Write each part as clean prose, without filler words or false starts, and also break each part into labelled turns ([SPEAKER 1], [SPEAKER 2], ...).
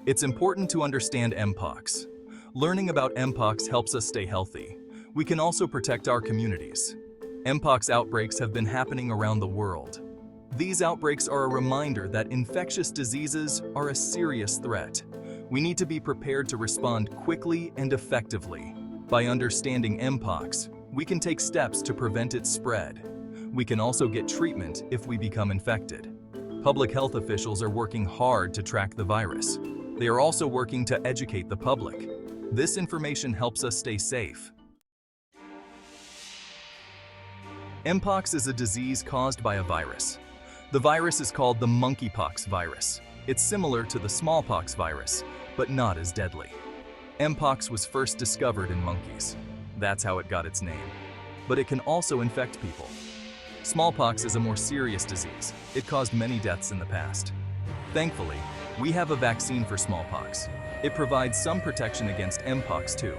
[SPEAKER 1] It's important to understand Mpox. Learning about Mpox helps us stay healthy. We can also protect our communities. Mpox outbreaks have been happening around the world. These outbreaks are a reminder that infectious diseases are a serious threat. We need to be prepared to respond quickly and effectively. By understanding Mpox, we can take steps to prevent its spread. We can also get treatment if we become infected. Public health officials are working hard to track the virus. They are also working to educate the public. This information helps us stay safe. Mpox is a disease caused by a virus. The virus is called the Monkeypox virus. It's similar to the smallpox virus, but not as deadly. Mpox was first discovered in monkeys. That's how it got its name. But it can also infect people. Smallpox is a more serious disease. It caused many deaths in the past. Thankfully, we have a vaccine for smallpox. It provides some protection against Mpox too.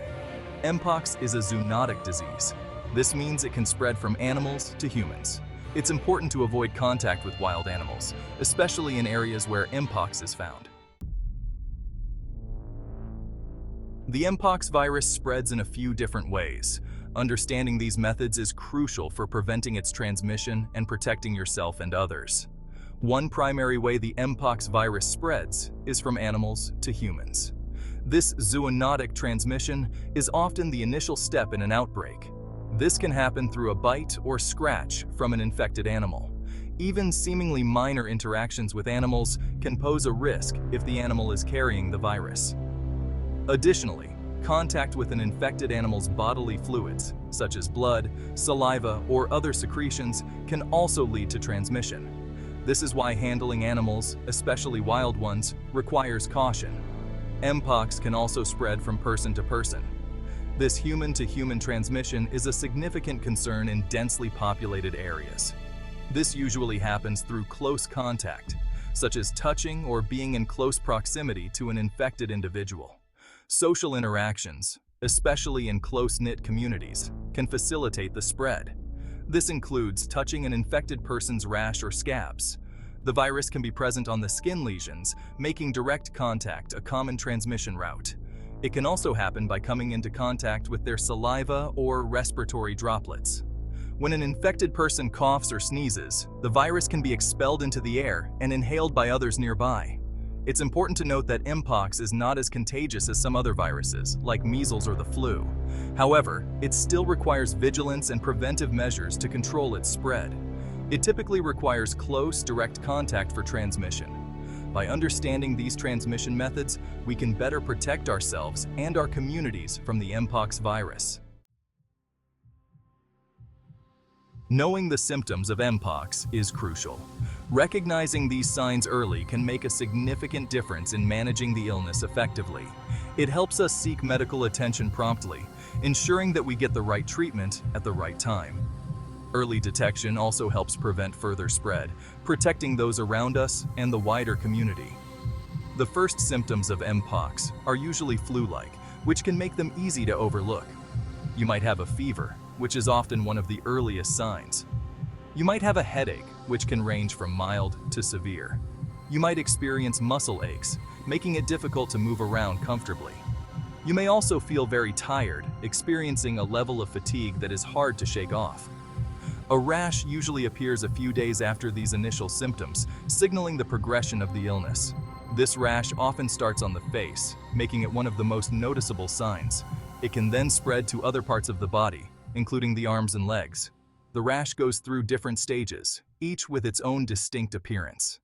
[SPEAKER 1] Mpox is a zoonotic disease. This means it can spread from animals to humans. It's important to avoid contact with wild animals, especially in areas where Mpox is found. The Mpox virus spreads in a few different ways. Understanding these methods is crucial for preventing its transmission and protecting yourself and others. One primary way the Mpox virus spreads is from animals to humans. This zoonotic transmission is often the initial step in an outbreak. This can happen through a bite or scratch from an infected animal. Even seemingly minor interactions with animals can pose a risk if the animal is carrying the virus. Additionally, contact with an infected animal's bodily fluids, such as blood, saliva, or other secretions, can also lead to transmission. This is why handling animals, especially wild ones, requires caution. Mpox can also spread from person to person. This human-to-human transmission is a significant concern in densely populated areas. This usually happens through close contact, such as touching or being in close proximity to an infected individual. Social interactions, especially in close-knit communities, can facilitate the spread. This includes touching an infected person's rash or scabs. The virus can be present on the skin lesions, making direct contact a common transmission route. It can also happen by coming into contact with their saliva or respiratory droplets. When an infected person coughs or sneezes, the virus can be expelled into the air and inhaled by others nearby. It's important to note that Mpox is not as contagious as some other viruses, like measles or the flu. However, it still requires vigilance and preventive measures to control its spread. It typically requires close, direct contact for transmission. By understanding these transmission methods, we can better protect ourselves and our communities from the Mpox virus. Knowing the symptoms of Mpox is crucial. Recognizing these signs early can make a significant difference in managing the illness effectively. It helps us seek medical attention promptly, ensuring that we get the right treatment at the right time. Early detection also helps prevent further spread, protecting those around us and the wider community. The first symptoms of Mpox are usually flu-like, which can make them easy to overlook. You might have a fever, which is often one of the earliest signs. You might have a headache, which can range from mild to severe. You might experience muscle aches, making it difficult to move around comfortably. You may also feel very tired, experiencing a level of fatigue that is hard to shake off. A rash usually appears a few days after these initial symptoms, signaling the progression of the illness. This rash often starts on the face, making it one of the most noticeable signs. It can then spread to other parts of the body, including the arms and legs. The rash goes through different stages, each with its own distinct appearance.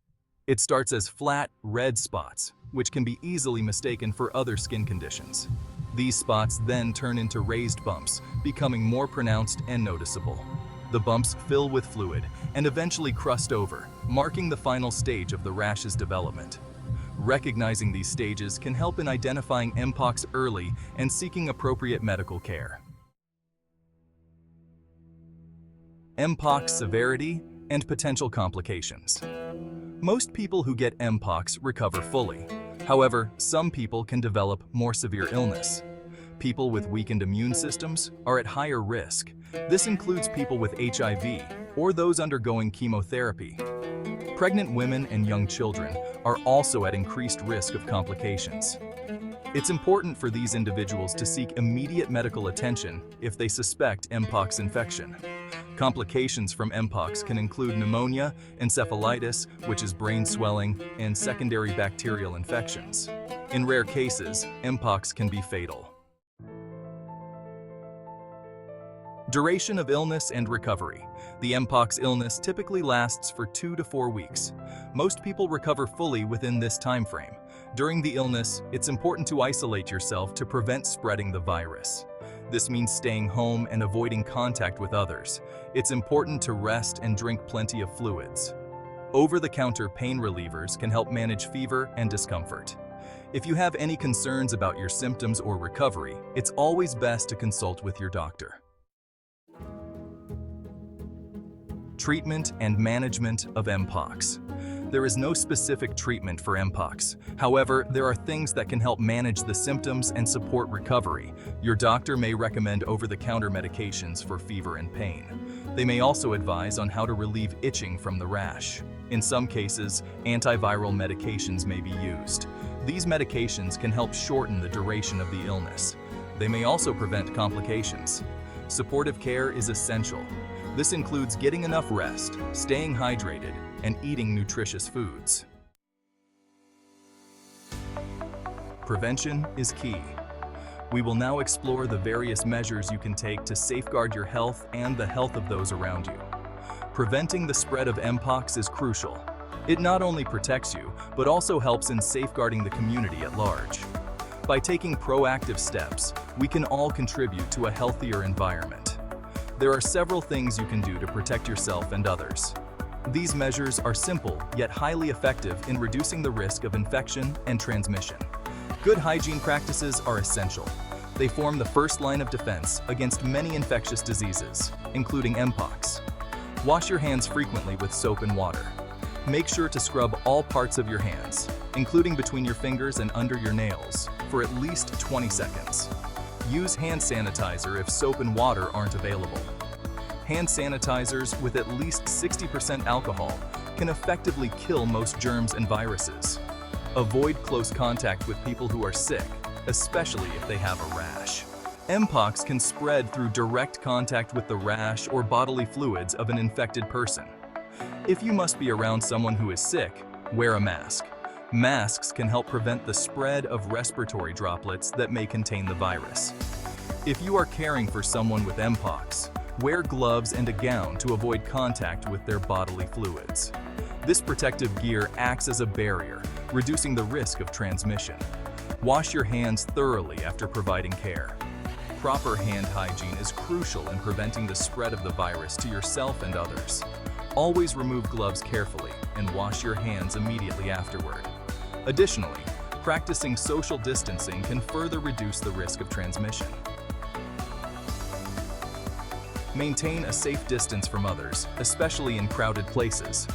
[SPEAKER 1] It starts as flat, red spots, which can be easily mistaken for other skin conditions. These spots then turn into raised bumps, becoming more pronounced and noticeable. The bumps fill with fluid and eventually crust over, marking the final stage of the rash's development. Recognizing these stages can help in identifying Mpox early and seeking appropriate medical care. Mpox severity and potential complications. Most people who get Mpox recover fully. However, some people can develop more severe illness. People with weakened immune systems are at higher risk. This includes people with HIV or those undergoing chemotherapy. Pregnant women and young children are also at increased risk of complications. It's important for these individuals to seek immediate medical attention if they suspect Mpox infection. Complications from Mpox can include pneumonia, encephalitis, which is brain swelling, and secondary bacterial infections. In rare cases, Mpox can be fatal. Duration of illness and recovery. The Mpox illness typically lasts for 2 to 4 weeks. Most people recover fully within this time frame. During the illness, it's important to isolate yourself to prevent spreading the virus. This means staying home and avoiding contact with others. It's important to rest and drink plenty of fluids. Over-the-counter pain relievers can help manage fever and discomfort. If you have any concerns about your symptoms or recovery, it's always best to consult with your doctor. Treatment and management of Mpox. There is no specific treatment for Mpox. However, there are things that can help manage the symptoms and support recovery. Your doctor may recommend over-the-counter medications for fever and pain. They may also advise on how to relieve itching from the rash. In some cases, antiviral medications may be used. These medications can help shorten the duration of the illness. They may also prevent complications. Supportive care is essential. This includes getting enough rest, staying hydrated, and eating nutritious foods. Prevention is key. We will now explore the various measures you can take to safeguard your health and the health of those around you. Preventing the spread of Mpox is crucial. It not only protects you, but also helps in safeguarding the community at large. By taking proactive steps, we can all contribute to a healthier environment. There are several things you can do to protect yourself and others. These measures are simple yet highly effective in reducing the risk of infection and transmission. Good hygiene practices are essential. They form the first line of defense against many infectious diseases, including Mpox. Wash your hands frequently with soap and water. Make sure to scrub all parts of your hands, including between your fingers and under your nails, for at least 20 seconds. Use hand sanitizer if soap and water aren't available. Hand sanitizers with at least 60% alcohol can effectively kill most germs and viruses. Avoid close contact with people who are sick, especially if they have a rash. Mpox can spread through direct contact with the rash or bodily fluids of an infected person. If you must be around someone who is sick, wear a mask. Masks can help prevent the spread of respiratory droplets that may contain the virus. If you are caring for someone with Mpox, wear gloves and a gown to avoid contact with their bodily fluids. This protective gear acts as a barrier, reducing the risk of transmission. Wash your hands thoroughly after providing care. Proper hand hygiene is crucial in preventing the spread of the virus to yourself and others. Always remove gloves carefully and wash your hands immediately afterward. Additionally, practicing social distancing can further reduce the risk of transmission. Maintain a safe distance from others, especially in crowded places.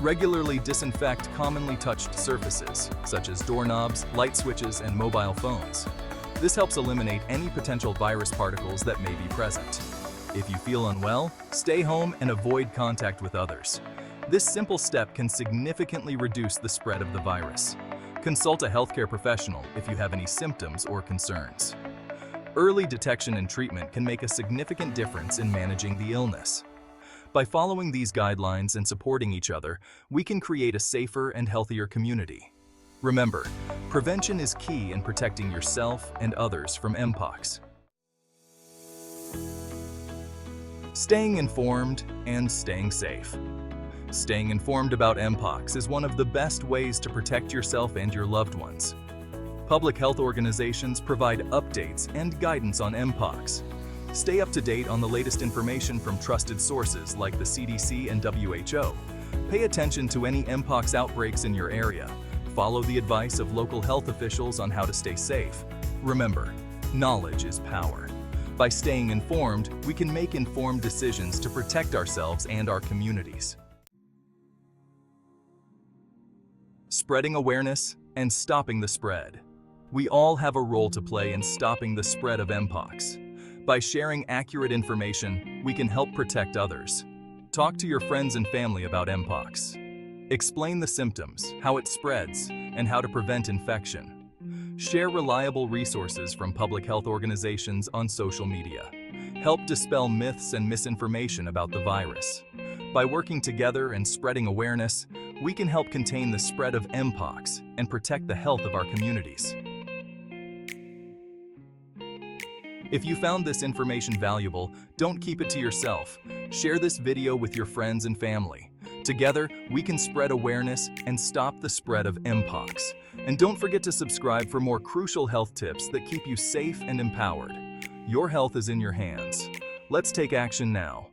[SPEAKER 1] Regularly disinfect commonly touched surfaces, such as doorknobs, light switches, and mobile phones. This helps eliminate any potential virus particles that may be present. If you feel unwell, stay home and avoid contact with others. This simple step can significantly reduce the spread of the virus. Consult a healthcare professional if you have any symptoms or concerns. Early detection and treatment can make a significant difference in managing the illness. By following these guidelines and supporting each other, we can create a safer and healthier community. Remember, prevention is key in protecting yourself and others from Mpox. Staying informed and staying safe. Staying informed about Mpox is one of the best ways to protect yourself and your loved ones. Public health organizations provide updates and guidance on Mpox. Stay up to date on the latest information from trusted sources like the CDC and WHO. Pay attention to any Mpox outbreaks in your area. Follow the advice of local health officials on how to stay safe. Remember, knowledge is power. By staying informed, we can make informed decisions to protect ourselves and our communities. Spreading awareness and stopping the spread. We all have a role to play in stopping the spread of Mpox. By sharing accurate information, we can help protect others. Talk to your friends and family about Mpox. Explain the symptoms, how it spreads, and how to prevent infection. Share reliable resources from public health organizations on social media. Help dispel myths and misinformation about the virus. By working together and spreading awareness, we can help contain the spread of Mpox and protect the health of our communities. If you found this information valuable, don't keep it to yourself. Share this video with your friends and family. Together, we can spread awareness and stop the spread of Mpox. And don't forget to subscribe for more crucial health tips that keep you safe and empowered. Your health is in your hands. Let's take action now.